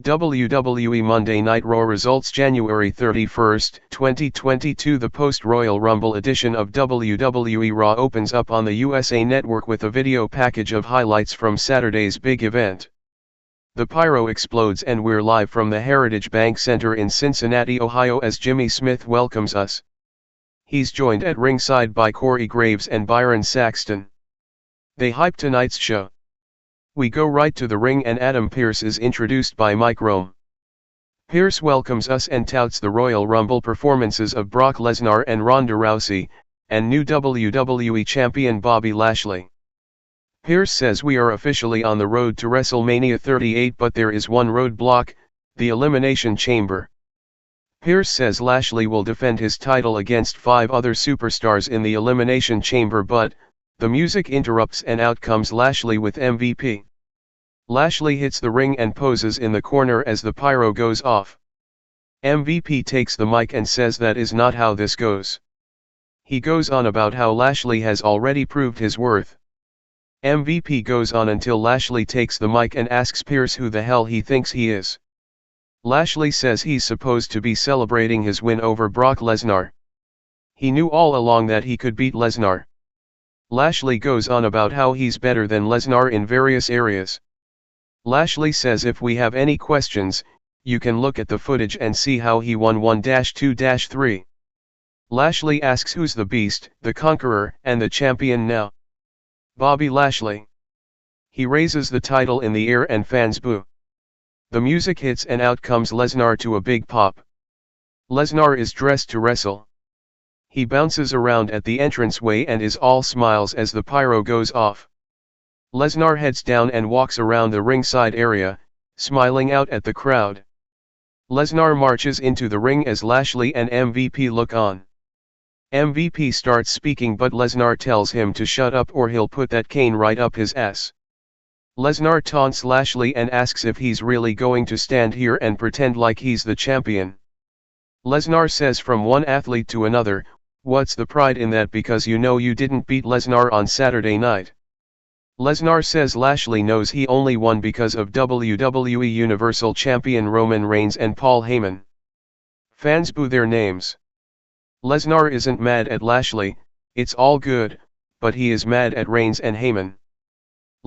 WWE Monday Night Raw results January 31, 2022. The post-Royal Rumble edition of WWE Raw opens up on the USA Network with a video package of highlights from Saturday's big event. The pyro explodes and we're live from the Heritage Bank Center in Cincinnati, Ohio as Jimmy Smith welcomes us. He's joined at ringside by Corey Graves and Byron Saxton. They hype tonight's show. We go right to the ring and Adam Pearce is introduced by Mike Rome. Pearce welcomes us and touts the Royal Rumble performances of Brock Lesnar and Ronda Rousey, and new WWE Champion Bobby Lashley. Pearce says we are officially on the road to WrestleMania 38, but there is one roadblock, the Elimination Chamber. Pearce says Lashley will defend his title against 5 other superstars in the Elimination Chamber, but the music interrupts and out comes Lashley with MVP. Lashley hits the ring and poses in the corner as the pyro goes off. MVP takes the mic and says that is not how this goes. He goes on about how Lashley has already proved his worth. MVP goes on until Lashley takes the mic and asks Pearce who the hell he thinks he is. Lashley says he's supposed to be celebrating his win over Brock Lesnar. He knew all along that he could beat Lesnar. Lashley goes on about how he's better than Lesnar in various areas. Lashley says if we have any questions, you can look at the footage and see how he won 1-2-3. Lashley asks who's the Beast, the Conqueror, and the champion now. Bobby Lashley. He raises the title in the air and fans boo. The music hits and out comes Lesnar to a big pop. Lesnar is dressed to wrestle. He bounces around at the entranceway and is all smiles as the pyro goes off. Lesnar heads down and walks around the ringside area, smiling out at the crowd. Lesnar marches into the ring as Lashley and MVP look on. MVP starts speaking but Lesnar tells him to shut up or he'll put that cane right up his ass. Lesnar taunts Lashley and asks if he's really going to stand here and pretend like he's the champion. Lesnar says from one athlete to another, "What's the pride in that because you know you didn't beat Lesnar on Saturday night?" Lesnar says Lashley knows he only won because of WWE Universal Champion Roman Reigns and Paul Heyman. Fans boo their names. Lesnar isn't mad at Lashley, it's all good, but he is mad at Reigns and Heyman.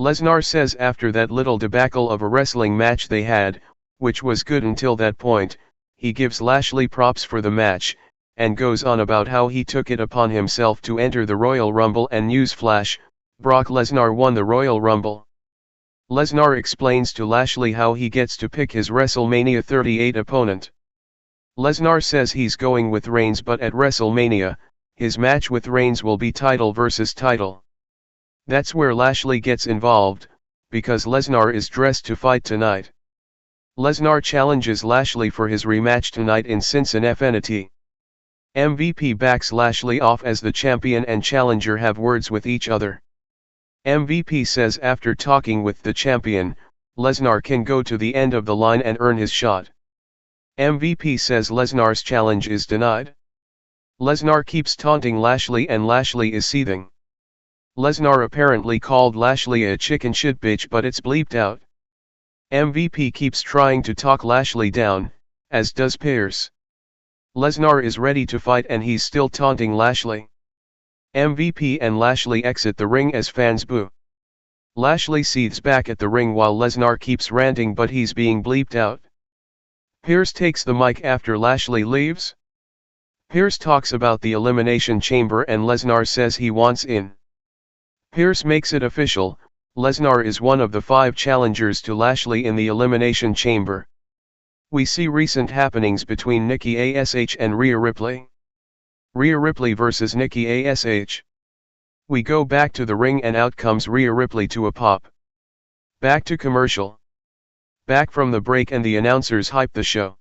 Lesnar says after that little debacle of a wrestling match they had, which was good until that point, he gives Lashley props for the match, and goes on about how he took it upon himself to enter the Royal Rumble and newsflash, Brock Lesnar won the Royal Rumble. Lesnar explains to Lashley how he gets to pick his WrestleMania 38 opponent. Lesnar says he's going with Reigns but at WrestleMania, his match with Reigns will be title versus title. That's where Lashley gets involved, because Lesnar is dressed to fight tonight. Lesnar challenges Lashley for his rematch tonight in Cincinnati. MVP backs Lashley off as the champion and challenger have words with each other. MVP says after talking with the champion, Lesnar can go to the end of the line and earn his shot. MVP says Lesnar's challenge is denied. Lesnar keeps taunting Lashley and Lashley is seething. Lesnar apparently called Lashley a chicken shit bitch but it's bleeped out. MVP keeps trying to talk Lashley down, as does Pearce. Lesnar is ready to fight and he's still taunting Lashley. MVP and Lashley exit the ring as fans boo. Lashley seethes back at the ring while Lesnar keeps ranting but he's being bleeped out. Pearce takes the mic after Lashley leaves. Pearce talks about the Elimination Chamber and Lesnar says he wants in. Pearce makes it official, Lesnar is one of the 5 challengers to Lashley in the Elimination Chamber. We see recent happenings between Nikki A.S.H and Rhea Ripley. Rhea Ripley vs Nikki A.S.H. We go back to the ring and out comes Rhea Ripley to a pop. Back to commercial. Back from the break and the announcers hype the show.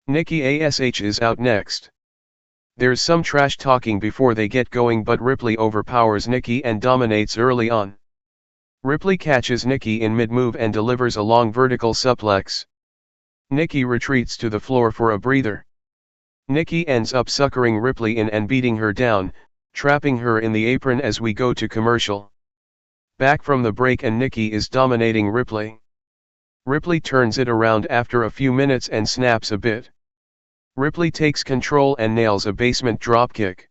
Nikki A.S.H is out next. There's some trash talking before they get going but Ripley overpowers Nikki and dominates early on. Ripley catches Nikki in mid-move and delivers a long vertical suplex. Nikki retreats to the floor for a breather. Nikki ends up suckering Ripley in and beating her down, trapping her in the apron as we go to commercial. Back from the break and Nikki is dominating Ripley. Ripley turns it around after a few minutes and snaps a bit. Ripley takes control and nails a basement dropkick.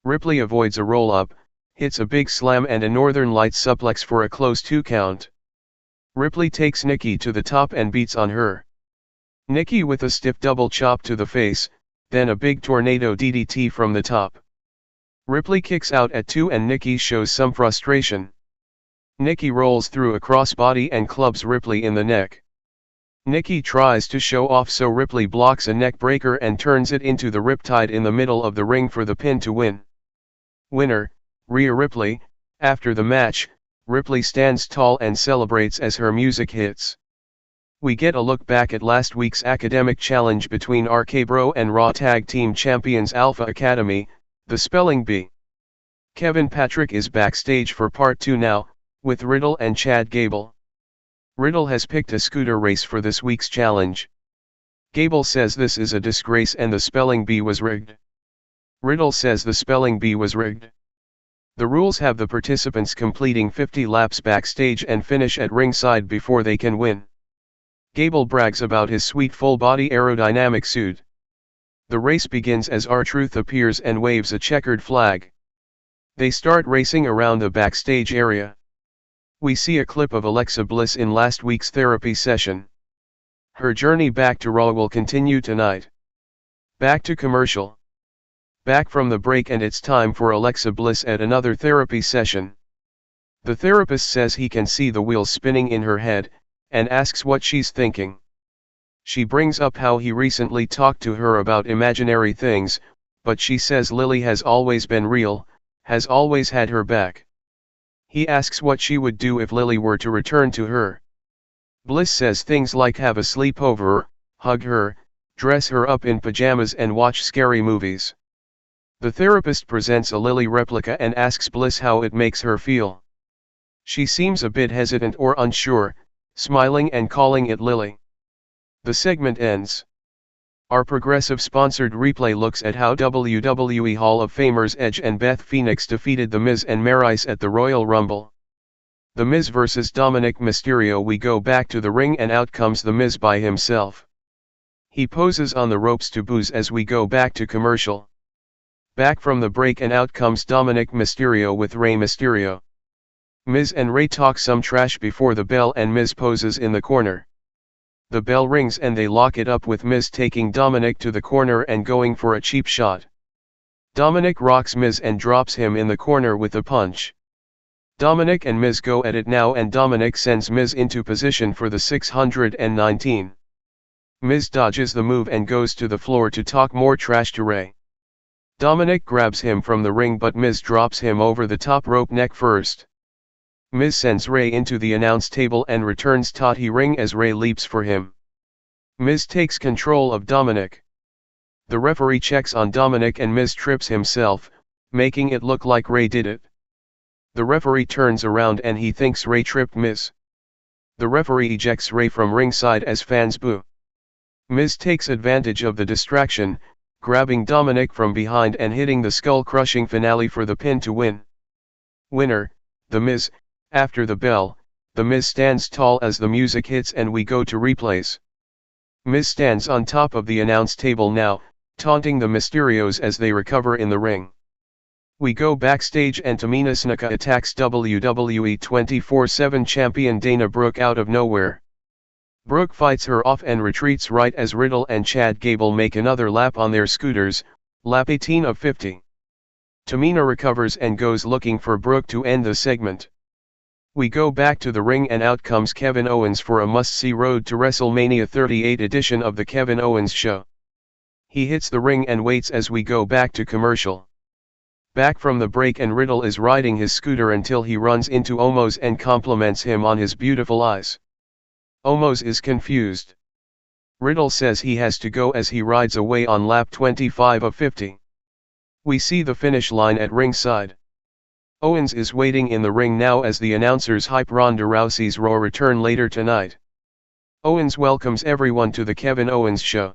Ripley avoids a roll-up, hits a big slam and a Northern Lights suplex for a close 2 count. Ripley takes Nikki to the top and beats on her. Nikki with a stiff double chop to the face, then a big tornado DDT from the top. Ripley kicks out at 2 and Nikki shows some frustration. Nikki rolls through a crossbody and clubs Ripley in the neck. Nikki tries to show off, so Ripley blocks a neck breaker and turns it into the riptide in the middle of the ring for the pin to win. Winner, Rhea Ripley. After the match, Ripley stands tall and celebrates as her music hits. We get a look back at last week's academic challenge between RK Bro and Raw Tag Team Champions Alpha Academy, the Spelling Bee. Kevin Patrick is backstage for part 2 now, with Riddle and Chad Gable. Riddle has picked a scooter race for this week's challenge. Gable says this is a disgrace and the Spelling Bee was rigged. Riddle says the Spelling Bee was rigged. The rules have the participants completing 50 laps backstage and finish at ringside before they can win. Gable brags about his sweet full-body aerodynamic suit. The race begins as R-Truth appears and waves a checkered flag. They start racing around the backstage area. We see a clip of Alexa Bliss in last week's therapy session. Her journey back to Raw will continue tonight. Back to commercial. Back from the break and it's time for Alexa Bliss at another therapy session. The therapist says he can see the wheels spinning in her head, and asks what she's thinking. She brings up how he recently talked to her about imaginary things, but she says Lily has always been real, has always had her back. He asks what she would do if Lily were to return to her. Bliss says things like have a sleepover, hug her, dress her up in pajamas and watch scary movies. The therapist presents a Lily replica and asks Bliss how it makes her feel. She seems a bit hesitant or unsure, smiling and calling it Lily. The segment ends. Our Progressive-sponsored replay looks at how WWE Hall of Famers Edge and Beth Phoenix defeated The Miz and Maryse at the Royal Rumble. The Miz vs. Dominic Mysterio. We go back to the ring and out comes The Miz by himself. He poses on the ropes to booze as we go back to commercial. Back from the break and out comes Dominic Mysterio with Rey Mysterio. Miz and Rey talk some trash before the bell and Miz poses in the corner. The bell rings and they lock it up with Miz taking Dominic to the corner and going for a cheap shot. Dominic rocks Miz and drops him in the corner with a punch. Dominic and Miz go at it now and Dominic sends Miz into position for the 619. Miz dodges the move and goes to the floor to talk more trash to Rey. Dominic grabs him from the ring but Miz drops him over the top rope neck first. Miz sends Rey into the announce table and returns Tati ring as Rey leaps for him. Miz takes control of Dominic. The referee checks on Dominic and Miz trips himself, making it look like Rey did it. The referee turns around and he thinks Rey tripped Miz. The referee ejects Rey from ringside as fans boo. Miz takes advantage of the distraction, grabbing Dominic from behind and hitting the skull-crushing finale for the pin to win. Winner, The Miz. After the bell, The Miz stands tall as the music hits and we go to replays. Miz stands on top of the announce table now, taunting the Mysterios as they recover in the ring. We go backstage and Tamina Snuka attacks WWE 24/7 champion Dana Brooke out of nowhere. Brooke fights her off and retreats right as Riddle and Chad Gable make another lap on their scooters, lap 18 of 50. Tamina recovers and goes looking for Brooke to end the segment. We go back to the ring and out comes Kevin Owens for a must-see Road to WrestleMania 38 edition of the Kevin Owens Show. He hits the ring and waits as we go back to commercial. Back from the break and Riddle is riding his scooter until he runs into Omos and compliments him on his beautiful eyes. Omos is confused. Riddle says he has to go as he rides away on lap 25 of 50. We see the finish line at ringside. Owens is waiting in the ring now as the announcers hype Ronda Rousey's Raw return later tonight. Owens welcomes everyone to the Kevin Owens Show.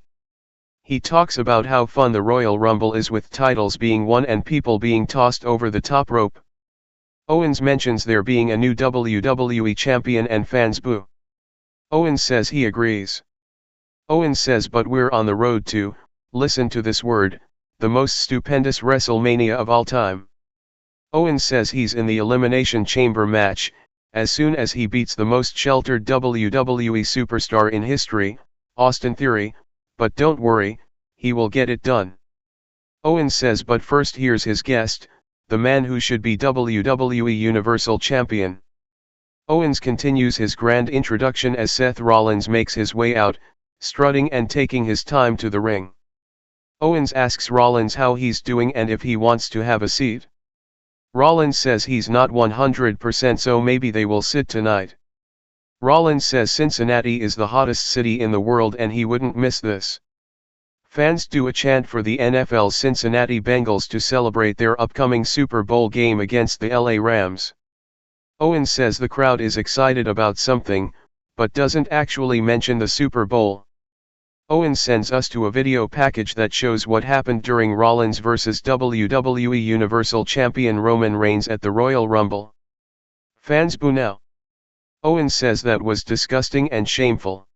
He talks about how fun the Royal Rumble is with titles being won and people being tossed over the top rope. Owens mentions there being a new WWE champion and fans boo. Owens says he agrees. Owens says but we're on the road to, listen to this word, the most stupendous WrestleMania of all time. Owens says he's in the Elimination Chamber match, as soon as he beats the most sheltered WWE superstar in history, Austin Theory, but don't worry, he will get it done. Owens says but first here's his guest, the man who should be WWE Universal Champion. Owens continues his grand introduction as Seth Rollins makes his way out, strutting and taking his time to the ring. Owens asks Rollins how he's doing and if he wants to have a seat. Rollins says he's not 100% so maybe they will sit tonight. Rollins says Cincinnati is the hottest city in the world and he wouldn't miss this. Fans do a chant for the NFL's Cincinnati Bengals to celebrate their upcoming Super Bowl game against the LA Rams. Owens says the crowd is excited about something, but doesn't actually mention the Super Bowl. Owens sends us to a video package that shows what happened during Rollins vs. WWE Universal Champion Roman Reigns at the Royal Rumble. Fans boo now. Owens says that was disgusting and shameful.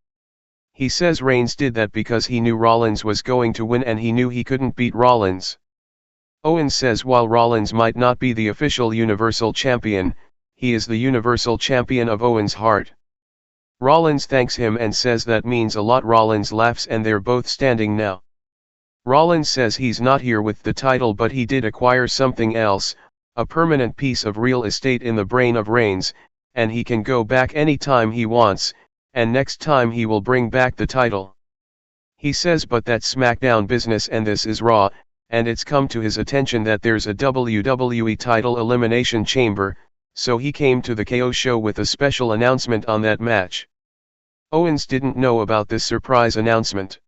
He says Reigns did that because he knew Rollins was going to win and he knew he couldn't beat Rollins. Owens says while Rollins might not be the official Universal Champion, he is the Universal Champion of Owens' heart. Rollins thanks him and says that means a lot. Rollins laughs and they're both standing now. Rollins says he's not here with the title but he did acquire something else, a permanent piece of real estate in the brain of Reigns, and he can go back anytime he wants, and next time he will bring back the title. He says but that's SmackDown business and this is Raw, and it's come to his attention that there's a WWE title elimination chamber, so he came to the KO show with a special announcement on that match. Owens didn't know about this surprise announcement.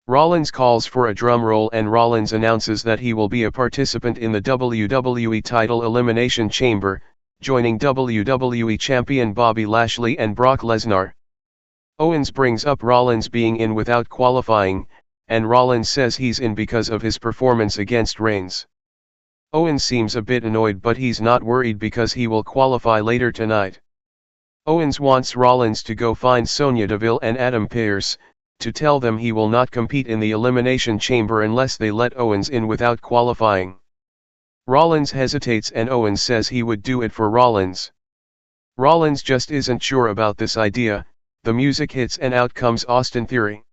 Rollins calls for a drum roll and Rollins announces that he will be a participant in the WWE title elimination chamber, joining WWE Champion Bobby Lashley and Brock Lesnar. Owens brings up Rollins being in without qualifying, and Rollins says he's in because of his performance against Reigns. Owens seems a bit annoyed but he's not worried because he will qualify later tonight. Owens wants Rollins to go find Sonya Deville and Adam Pearce, to tell them he will not compete in the Elimination Chamber unless they let Owens in without qualifying. Rollins hesitates and Owens says he would do it for Rollins. Rollins just isn't sure about this idea. The music hits and out comes Austin Theory.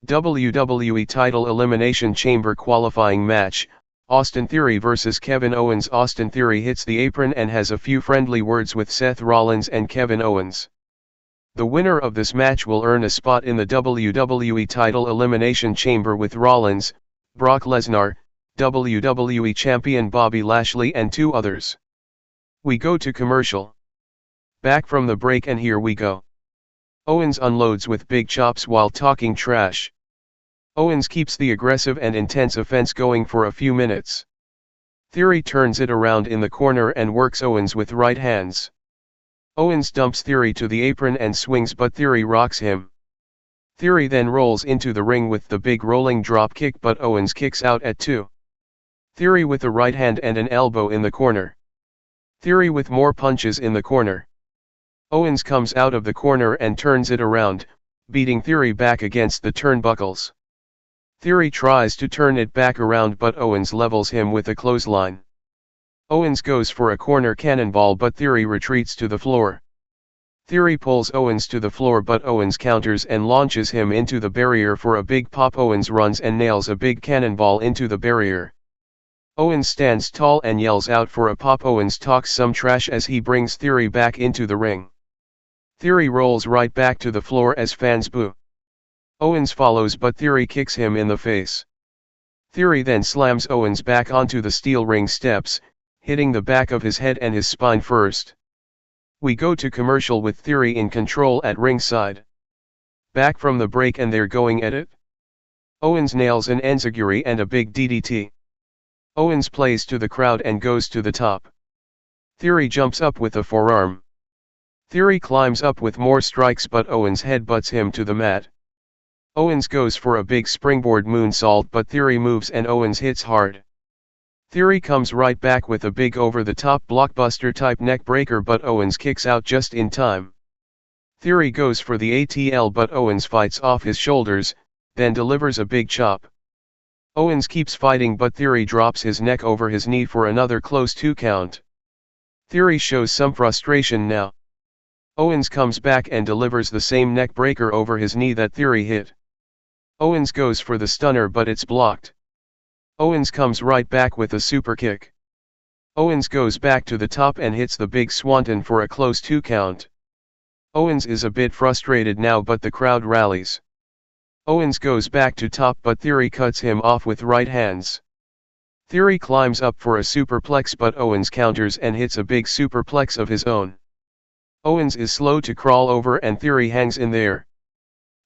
WWE title elimination chamber qualifying match, Austin Theory vs. Kevin Owens. Austin Theory hits the apron and has a few friendly words with Seth Rollins and Kevin Owens. The winner of this match will earn a spot in the WWE title elimination chamber with Rollins, Brock Lesnar, WWE Champion Bobby Lashley and 2 others. We go to commercial. Back from the break and here we go. Owens unloads with big chops while talking trash. Owens keeps the aggressive and intense offense going for a few minutes. Theory turns it around in the corner and works Owens with right hands. Owens dumps Theory to the apron and swings but Theory rocks him. Theory then rolls into the ring with the big rolling drop kick but Owens kicks out at 2. Theory with a right hand and an elbow in the corner. Theory with more punches in the corner. Owens comes out of the corner and turns it around, beating Theory back against the turnbuckles. Theory tries to turn it back around but Owens levels him with a clothesline. Owens goes for a corner cannonball but Theory retreats to the floor. Theory pulls Owens to the floor but Owens counters and launches him into the barrier for a big pop. Owens runs and nails a big cannonball into the barrier. Owens stands tall and yells out for a pop. Owens talks some trash as he brings Theory back into the ring. Theory rolls right back to the floor as fans boo. Owens follows but Theory kicks him in the face. Theory then slams Owens back onto the steel ring steps, hitting the back of his head and his spine first. We go to commercial with Theory in control at ringside. Back from the break and they're going at it. Owens nails an enziguri and a big DDT. Owens plays to the crowd and goes to the top. Theory jumps up with a forearm. Theory climbs up with more strikes but Owens headbutts him to the mat. Owens goes for a big springboard moonsault but Theory moves and Owens hits hard. Theory comes right back with a big over-the-top blockbuster type neck breaker but Owens kicks out just in time. Theory goes for the ATL but Owens fights off his shoulders, then delivers a big chop. Owens keeps fighting but Theory drops his neck over his knee for another close 2 count. Theory shows some frustration now. Owens comes back and delivers the same neck breaker over his knee that Theory hit. Owens goes for the stunner but it's blocked. Owens comes right back with a super kick. Owens goes back to the top and hits the big swanton for a close 2 count. Owens is a bit frustrated now but the crowd rallies. Owens goes back to top but Theory cuts him off with right hands. Theory climbs up for a superplex but Owens counters and hits a big superplex of his own. Owens is slow to crawl over and Theory hangs in there.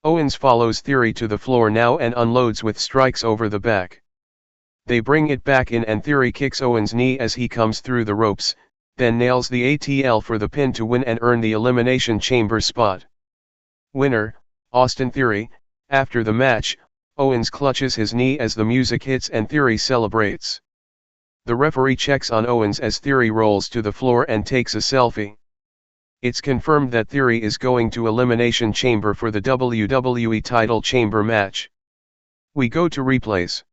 Owens follows Theory to the floor now and unloads with strikes over the back. They bring it back in and Theory kicks Owens' knee as he comes through the ropes, then nails the ATL for the pin to win and earn the Elimination Chamber spot. Winner, Austin Theory. After the match, Owens clutches his knee as the music hits and Theory celebrates. The referee checks on Owens as Theory rolls to the floor and takes a selfie. It's confirmed that Theory is going to Elimination Chamber for the WWE title chamber match. We go to replays.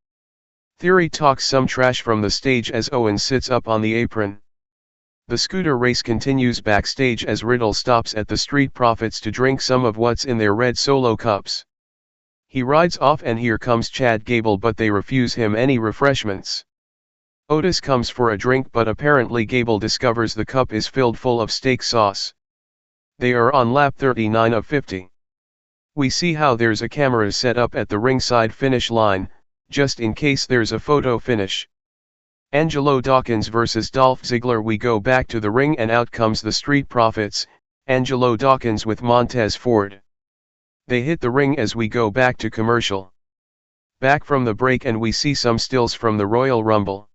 Theory talks some trash from the stage as Owens sits up on the apron. The scooter race continues backstage as Riddle stops at the Street Profits to drink some of what's in their red Solo cups. He rides off and here comes Chad Gable but they refuse him any refreshments. Otis comes for a drink but apparently Gable discovers the cup is filled full of steak sauce. They are on lap 39 of 50. We see how there's a camera set up at the ringside finish line, just in case there's a photo finish. Angelo Dawkins vs Dolph Ziggler. We go back to the ring and out comes the Street Profits, Angelo Dawkins with Montez Ford. They hit the ring as we go back to commercial. Back from the break and we see some stills from the Royal Rumble.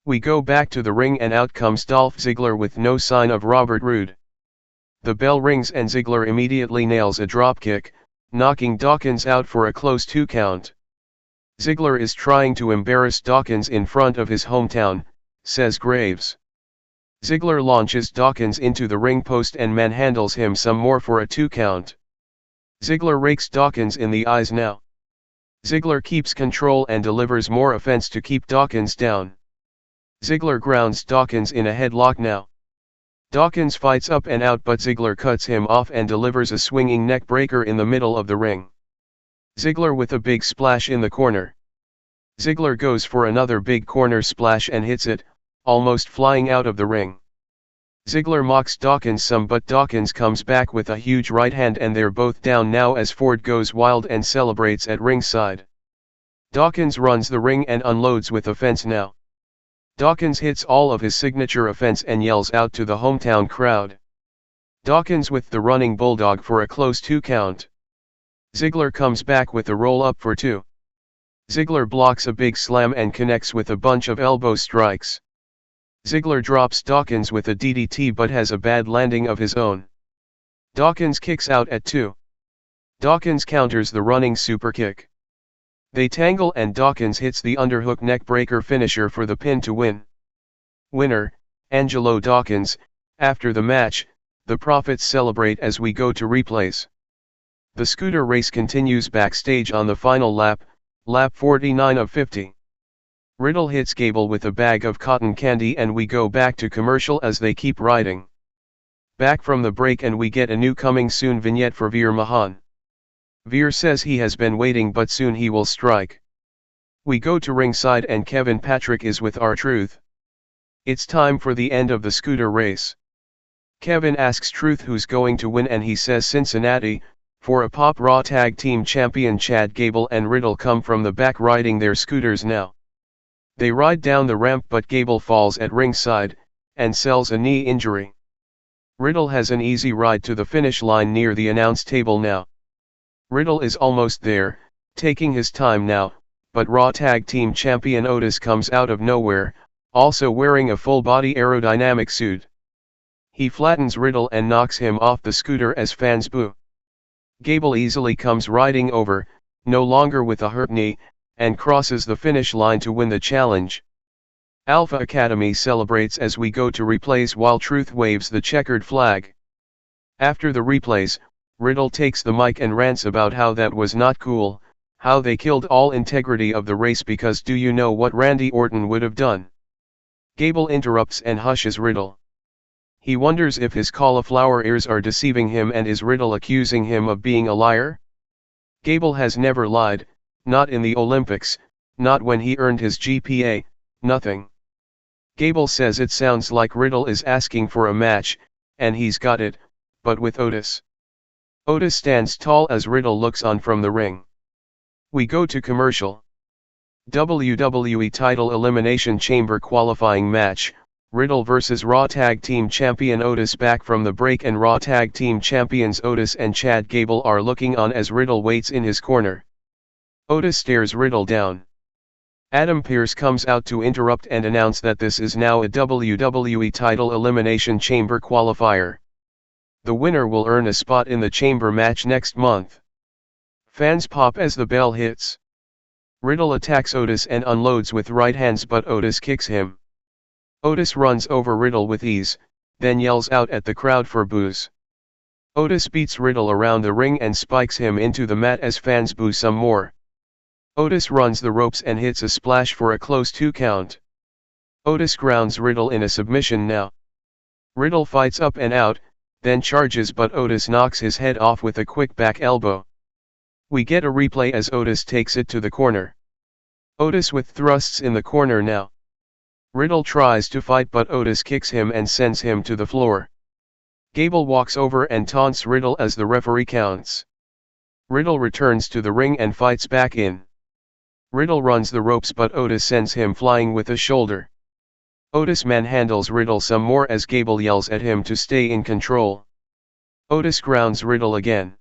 We go back to the ring and out comes Dolph Ziggler with no sign of Robert Roode. The bell rings and Ziggler immediately nails a dropkick, knocking Dawkins out for a close 2 count. Ziggler is trying to embarrass Dawkins in front of his hometown, says Graves. Ziggler launches Dawkins into the ring post and manhandles him some more for a 2 count. Ziggler rakes Dawkins in the eyes now. Ziggler keeps control and delivers more offense to keep Dawkins down. Ziggler grounds Dawkins in a headlock now. Dawkins fights up and out but Ziggler cuts him off and delivers a swinging neck breaker in the middle of the ring. Ziggler with a big splash in the corner. Ziggler goes for another big corner splash and hits it, almost flying out of the ring. Ziggler mocks Dawkins some but Dawkins comes back with a huge right hand and they're both down now as Ford goes wild and celebrates at ringside. Dawkins runs the ring and unloads with offense now. Dawkins hits all of his signature offense and yells out to the hometown crowd. Dawkins with the running bulldog for a close 2 count. Ziggler comes back with a roll up for 2. Ziggler blocks a big slam and connects with a bunch of elbow strikes. Ziggler drops Dawkins with a DDT but has a bad landing of his own. Dawkins kicks out at 2. Dawkins counters the running super kick. They tangle and Dawkins hits the underhook neckbreaker finisher for the pin to win. Winner, Angelo Dawkins. After the match, the Profits celebrate as we go to replays. The scooter race continues backstage on the final lap, lap 49 of 50. Riddle hits Gable with a bag of cotton candy and we go back to commercial as they keep riding. Back from the break and we get a new coming soon vignette for Veer Mahan. Veer says he has been waiting but soon he will strike. We go to ringside and Kevin Patrick is with R-Truth. It's time for the end of the scooter race. Kevin asks Truth who's going to win and he says Cincinnati. For a Pop Raw Tag Team Champion Chad Gable and Riddle come from the back riding their scooters now. They ride down the ramp but Gable falls at ringside, and sells a knee injury. Riddle has an easy ride to the finish line near the announce table now. Riddle is almost there, taking his time now, but Raw Tag Team Champion Otis comes out of nowhere, also wearing a full-body aerodynamic suit. He flattens Riddle and knocks him off the scooter as fans boo. Gable easily comes riding over, no longer with a hurt knee, and crosses the finish line to win the challenge. Alpha Academy celebrates as we go to replays while Truth waves the checkered flag. After the replays, Riddle takes the mic and rants about how that was not cool, how they killed all integrity of the race because do you know what Randy Orton would have done? Gable interrupts and hushes Riddle. He wonders if his cauliflower ears are deceiving him and is Riddle accusing him of being a liar? Gable has never lied, not in the Olympics, not when he earned his GPA, nothing. Gable says it sounds like Riddle is asking for a match, and he's got it, but with Otis. Otis stands tall as Riddle looks on from the ring. We go to commercial. WWE title Elimination Chamber qualifying match, Riddle vs Raw Tag Team Champion Otis back from the break and Raw Tag Team Champions Otis and Chad Gable are looking on as Riddle waits in his corner. Otis stares Riddle down. Adam Pearce comes out to interrupt and announce that this is now a WWE title Elimination Chamber qualifier. The winner will earn a spot in the Chamber match next month. Fans pop as the bell hits. Riddle attacks Otis and unloads with right hands but Otis kicks him. Otis runs over Riddle with ease, then yells out at the crowd for boos. Otis beats Riddle around the ring and spikes him into the mat as fans boo some more. Otis runs the ropes and hits a splash for a close 2 count. Otis grounds Riddle in a submission now. Riddle fights up and out, then charges but Otis knocks his head off with a quick back elbow. We get a replay as Otis takes it to the corner. Otis with thrusts in the corner now. Riddle tries to fight but Otis kicks him and sends him to the floor. Gable walks over and taunts Riddle as the referee counts. Riddle returns to the ring and fights back in. Riddle runs the ropes but Otis sends him flying with a shoulder. Otis manhandles Riddle some more as Gable yells at him to stay in control. Otis grounds Riddle again.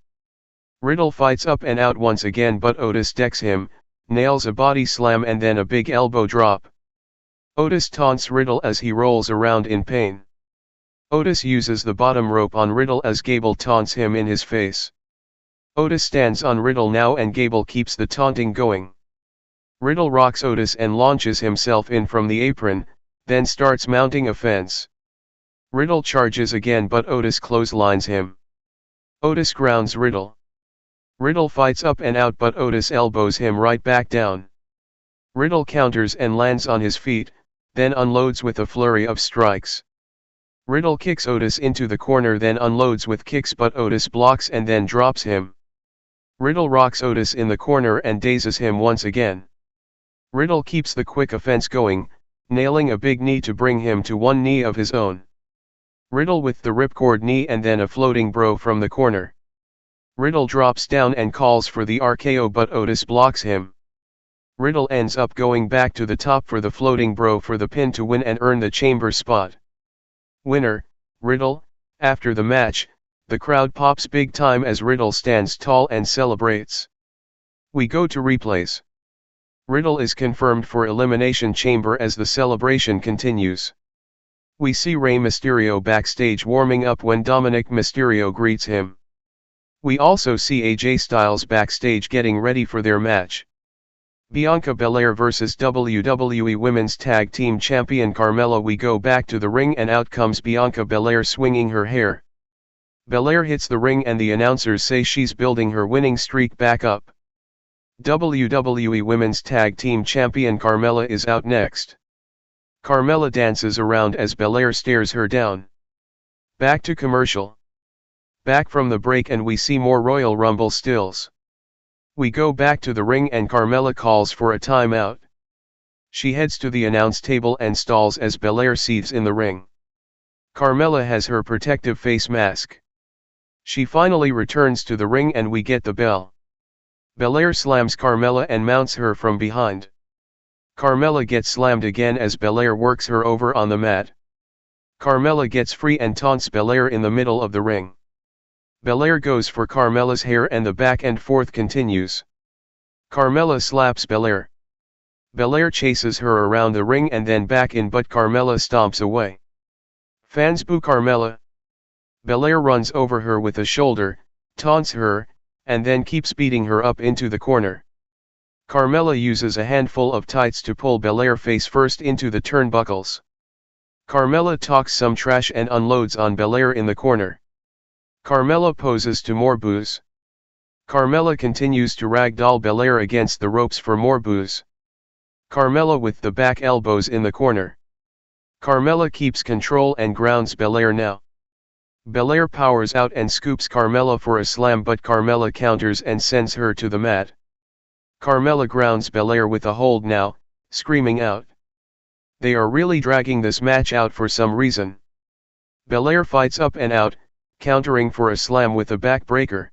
Riddle fights up and out once again but Otis decks him, nails a body slam and then a big elbow drop. Otis taunts Riddle as he rolls around in pain. Otis uses the bottom rope on Riddle as Gable taunts him in his face. Otis stands on Riddle now and Gable keeps the taunting going. Riddle rocks Otis and launches himself in from the apron, then starts mounting a fence. Riddle charges again but Otis clotheslines him. Otis grounds Riddle. Riddle fights up and out but Otis elbows him right back down. Riddle counters and lands on his feet, then unloads with a flurry of strikes. Riddle kicks Otis into the corner then unloads with kicks but Otis blocks and then drops him. Riddle rocks Otis in the corner and dazes him once again. Riddle keeps the quick offense going, nailing a big knee to bring him to one knee of his own. Riddle with the ripcord knee and then a floating bro from the corner. Riddle drops down and calls for the RKO but Otis blocks him. Riddle ends up going back to the top for the floating bro for the pin to win and earn the chamber spot. Winner, Riddle. After the match, the crowd pops big time as Riddle stands tall and celebrates. We go to replays. Riddle is confirmed for Elimination Chamber as the celebration continues. We see Rey Mysterio backstage warming up when Dominic Mysterio greets him. We also see AJ Styles backstage getting ready for their match. Bianca Belair vs WWE Women's Tag Team Champion Carmella. We go back to the ring and out comes Bianca Belair swinging her hair. Belair hits the ring and the announcers say she's building her winning streak back up. WWE Women's Tag Team Champion Carmella is out next. Carmella dances around as Belair stares her down. Back to commercial. Back from the break and we see more Royal Rumble stills. We go back to the ring and Carmella calls for a timeout. She heads to the announce table and stalls as Belair seethes in the ring. Carmella has her protective face mask. She finally returns to the ring and we get the bell. Belair slams Carmella and mounts her from behind. Carmella gets slammed again as Belair works her over on the mat. Carmella gets free and taunts Belair in the middle of the ring. Belair goes for Carmella's hair and the back and forth continues. Carmella slaps Belair. Belair chases her around the ring and then back in but Carmella stomps away. Fans boo Carmella. Belair runs over her with a shoulder, taunts her, and then keeps beating her up into the corner. Carmella uses a handful of tights to pull Belair face first into the turnbuckles. Carmella talks some trash and unloads on Belair in the corner. Carmella poses to more boos. Carmella continues to ragdoll Bellaire against the ropes for more boos. Carmella with the back elbows in the corner. Carmella keeps control and grounds Bellaire now. Bellaire powers out and scoops Carmella for a slam, but Carmella counters and sends her to the mat. Carmella grounds Bellaire with a hold now, screaming out. They are really dragging this match out for some reason. Bellaire fights up and out, countering for a slam with a backbreaker.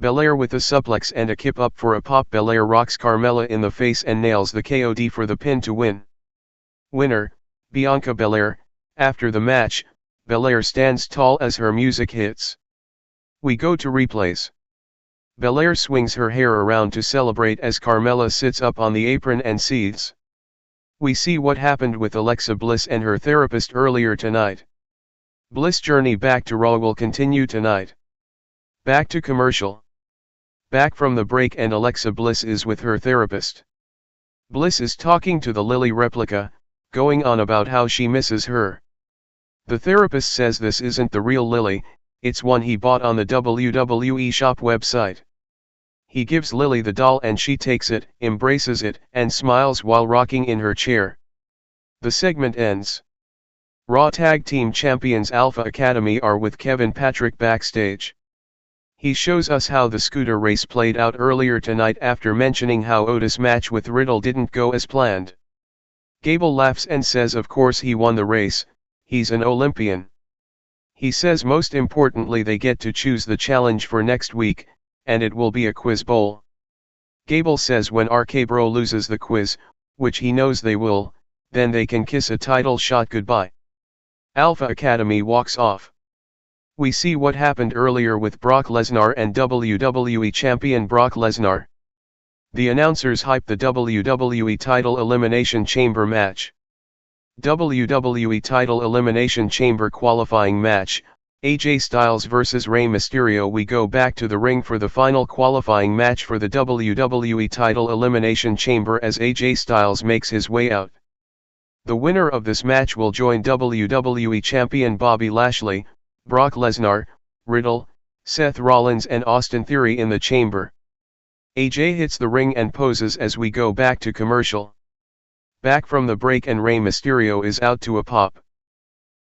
Bellaire with a suplex and a kip up for a pop. Bellaire rocks Carmella in the face and nails the KOD for the pin to win. Winner, Bianca Belair. After the match, Bellaire stands tall as her music hits. We go to replays. Bellaire swings her hair around to celebrate as Carmella sits up on the apron and seethes. We see what happened with Alexa Bliss and her therapist earlier tonight. Bliss' journey back to Raw will continue tonight. Back to commercial. Back from the break and Alexa Bliss is with her therapist. Bliss is talking to the Lily replica, going on about how she misses her. The therapist says this isn't the real Lily, it's one he bought on the WWE shop website. He gives Lily the doll and she takes it, embraces it, and smiles while rocking in her chair. The segment ends. Raw Tag Team Champions Alpha Academy are with Kevin Patrick backstage. He shows us how the scooter race played out earlier tonight after mentioning how Otis' match with Riddle didn't go as planned. Gable laughs and says of course he won the race, he's an Olympian. He says most importantly they get to choose the challenge for next week, and it will be a quiz bowl. Gable says when RK-Bro loses the quiz, which he knows they will, then they can kiss a title shot goodbye. Alpha Academy walks off. We see what happened earlier with Brock Lesnar and WWE Champion Brock Lesnar. The announcers hype the WWE title Elimination Chamber match. WWE title Elimination Chamber qualifying match, AJ Styles vs Rey Mysterio. We go back to the ring for the final qualifying match for the WWE title Elimination Chamber as AJ Styles makes his way out. The winner of this match will join WWE Champion Bobby Lashley, Brock Lesnar, Riddle, Seth Rollins and Austin Theory in the chamber. AJ hits the ring and poses as we go back to commercial. Back from the break and Rey Mysterio is out to a pop.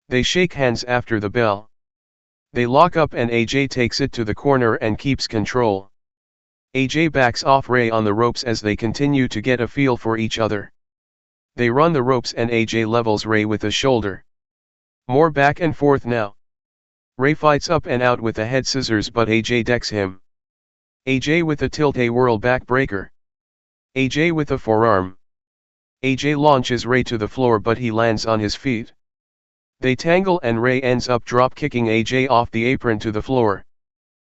They shake hands after the bell. They lock up and AJ takes it to the corner and keeps control. AJ backs off Rey on the ropes as they continue to get a feel for each other. They run the ropes and AJ levels Rey with a shoulder. More back and forth now. Rey fights up and out with a head scissors but AJ decks him. AJ with a tilt-a-whirl backbreaker. AJ with a forearm. AJ launches Rey to the floor but he lands on his feet. They tangle and Rey ends up drop-kicking AJ off the apron to the floor.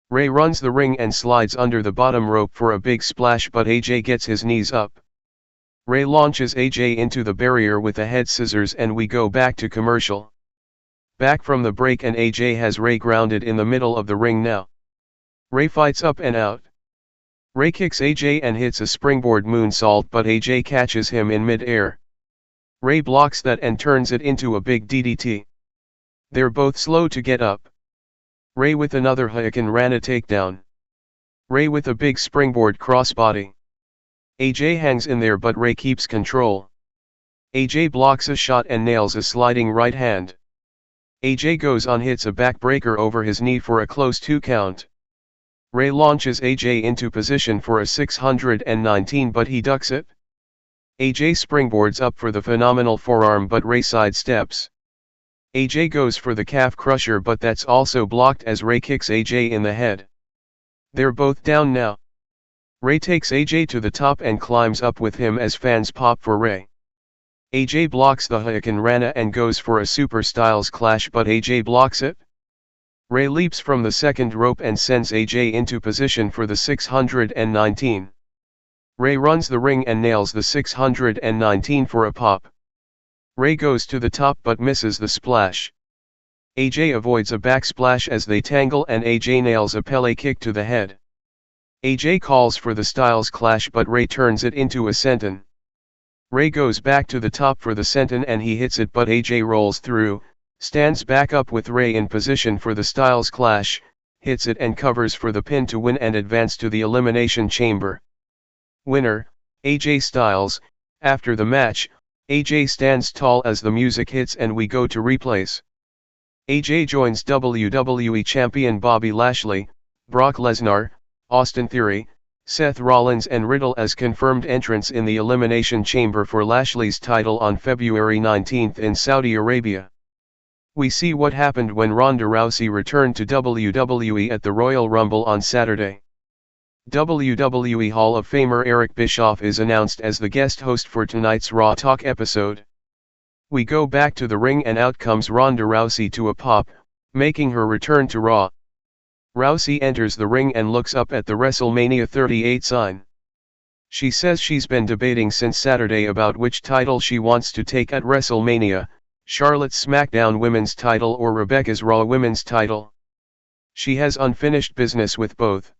Rey runs the ring and slides under the bottom rope for a big splash but AJ gets his knees up. Rey launches AJ into the barrier with a head scissors and we go back to commercial. Back from the break and AJ has Rey grounded in the middle of the ring now. Rey fights up and out. Rey kicks AJ and hits a springboard moonsault but AJ catches him in mid-air. Rey blocks that and turns it into a big DDT. They're both slow to get up. Rey with another Hurricane Rana takedown. Rey with a big springboard crossbody. AJ hangs in there but Rey keeps control. AJ blocks a shot and nails a sliding right hand. AJ goes on hits a backbreaker over his knee for a close 2 count. Rey launches AJ into position for a 619 but he ducks it. AJ springboards up for the phenomenal forearm but Rey sidesteps. AJ goes for the calf crusher but that's also blocked as Rey kicks AJ in the head. They're both down now. Rey takes AJ to the top and climbs up with him as fans pop for Rey. AJ blocks the Hurricane Rana and goes for a Super Styles Clash but AJ blocks it. Rey leaps from the second rope and sends AJ into position for the 619. Rey runs the ring and nails the 619 for a pop. Rey goes to the top but misses the splash. AJ avoids a backsplash as they tangle and AJ nails a Pele kick to the head. AJ calls for the Styles Clash but Rey turns it into a senton. Rey goes back to the top for the senton and he hits it but AJ rolls through, stands back up with Rey in position for the Styles Clash, hits it and covers for the pin to win and advance to the Elimination Chamber. Winner, AJ Styles. After the match, AJ stands tall as the music hits and we go to replays. AJ joins WWE Champion Bobby Lashley, Brock Lesnar, Austin Theory, Seth Rollins and Riddle as confirmed entrants in the Elimination Chamber for Lashley's title on February 19 in Saudi Arabia. We see what happened when Ronda Rousey returned to WWE at the Royal Rumble on Saturday. WWE Hall of Famer Eric Bischoff is announced as the guest host for tonight's Raw Talk episode. We go back to the ring and out comes Ronda Rousey to a pop, making her return to Raw. Rousey enters the ring and looks up at the WrestleMania 38 sign. She says she's been debating since Saturday about which title she wants to take at WrestleMania, Charlotte's SmackDown Women's title or Rebecca's Raw Women's title. She has unfinished business with both.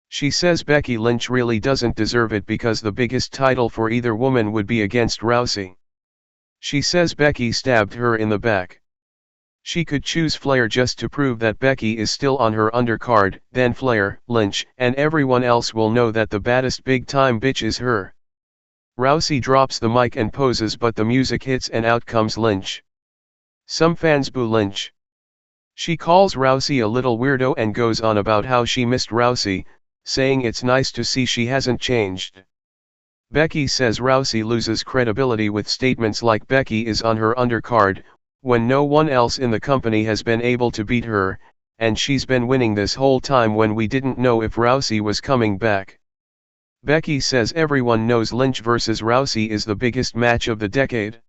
She says Becky Lynch really doesn't deserve it because the biggest title for either woman would be against Rousey. She says Becky stabbed her in the back. She could choose Flair just to prove that Becky is still on her undercard, then Flair, Lynch, and everyone else will know that the baddest big-time bitch is her. Rousey drops the mic and poses but the music hits and out comes Lynch. Some fans boo Lynch. She calls Rousey a little weirdo and goes on about how she missed Rousey, saying it's nice to see she hasn't changed. Becky says Rousey loses credibility with statements like Becky is on her undercard, when no one else in the company has been able to beat her, and she's been winning this whole time when we didn't know if Rousey was coming back. Becky says everyone knows Lynch vs Rousey is the biggest match of the decade.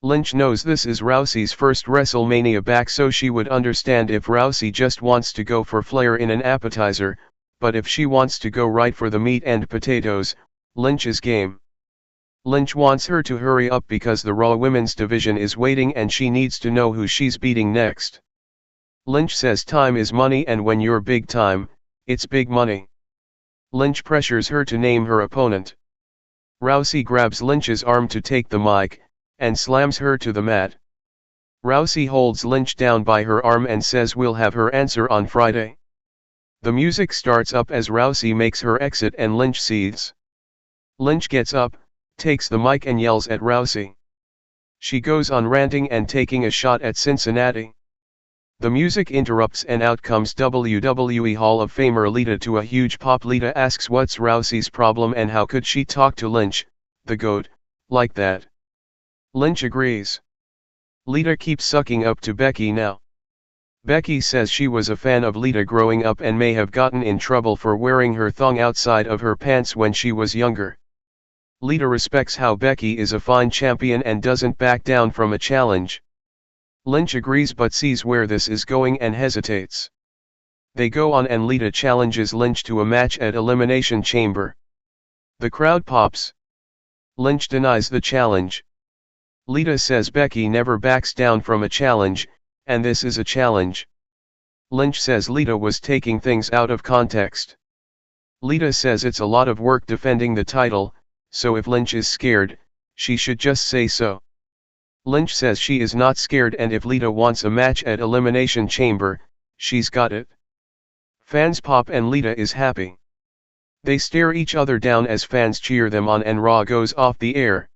Lynch knows this is Rousey's first WrestleMania back, so she would understand if Rousey just wants to go for Flair in an appetizer, but if she wants to go right for the meat and potatoes, Lynch is game. Lynch wants her to hurry up because the Raw Women's division is waiting and she needs to know who she's beating next. Lynch says time is money and when you're big time, it's big money. Lynch pressures her to name her opponent. Rousey grabs Lynch's arm to take the mic, and slams her to the mat. Rousey holds Lynch down by her arm and says we'll have her answer on Friday. The music starts up as Rousey makes her exit and Lynch seethes. Lynch gets up, takes the mic and yells at Rousey. She goes on ranting and taking a shot at Cincinnati. The music interrupts and out comes WWE Hall of Famer Lita to a huge pop. Lita asks what's Rousey's problem and how could she talk to Lynch, the GOAT, like that. Lynch agrees. Lita keeps sucking up to Becky now. Becky says she was a fan of Lita growing up and may have gotten in trouble for wearing her thong outside of her pants when she was younger. Lita respects how Becky is a fine champion and doesn't back down from a challenge. Lynch agrees but sees where this is going and hesitates. They go on and Lita challenges Lynch to a match at Elimination Chamber. The crowd pops. Lynch denies the challenge. Lita says Becky never backs down from a challenge, and this is a challenge. Lynch says Lita was taking things out of context. Lita says it's a lot of work defending the title, so if Lynch is scared, she should just say so. Lynch says she is not scared and if Lita wants a match at Elimination Chamber, she's got it. Fans pop and Lita is happy. They stare each other down as fans cheer them on and Raw goes off the air.